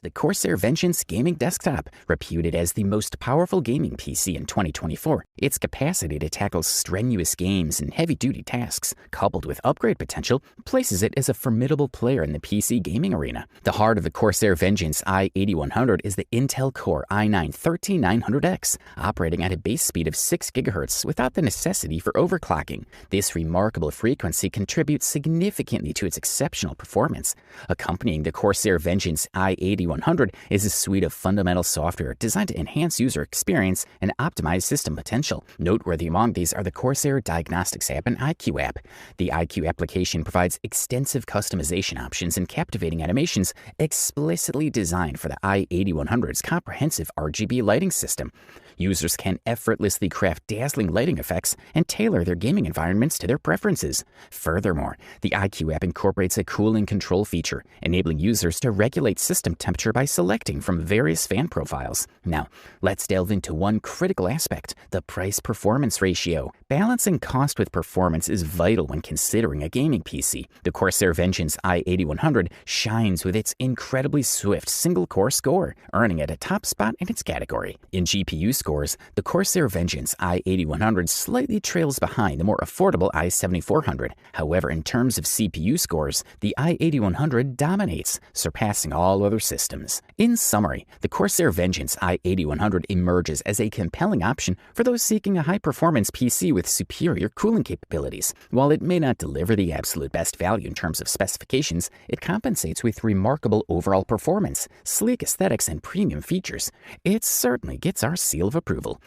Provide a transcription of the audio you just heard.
The Corsair Vengeance Gaming Desktop, reputed as the most powerful gaming PC in 2024, its capacity to tackle strenuous games and heavy-duty tasks, coupled with upgrade potential, places it as a formidable player in the PC gaming arena. The heart of the Corsair Vengeance i8100 is the Intel Core i9-13900X, operating at a base speed of 6 GHz without the necessity for overclocking. This remarkable frequency contributes significantly to its exceptional performance. Accompanying the Corsair Vengeance i8100 is a suite of fundamental software designed to enhance user experience and optimize system potential. Noteworthy among these are the Corsair Diagnostics app and IQ app. The IQ application provides extensive customization options and captivating animations explicitly designed for the i8100's comprehensive RGB lighting system. Users can effortlessly craft dazzling lighting effects and tailor their gaming environments to their preferences. Furthermore, the IQ app incorporates a cooling control feature, enabling users to regulate system temperature by selecting from various fan profiles. Now, let's delve into one critical aspect, the price-performance ratio. Balancing cost with performance is vital when considering a gaming PC. The Corsair Vengeance i8100 shines with its incredibly swift single-core score, earning it a top spot in its category. In GPU scores, the Corsair Vengeance i8100 slightly trails behind the more affordable i7400. However, in terms of CPU scores, the i8100 dominates, surpassing all other systems. In summary, the Corsair Vengeance i8100 emerges as a compelling option for those seeking a high-performance PC with superior cooling capabilities. While it may not deliver the absolute best value in terms of specifications, it compensates with remarkable overall performance, sleek aesthetics, and premium features. It certainly gets our seal of approval.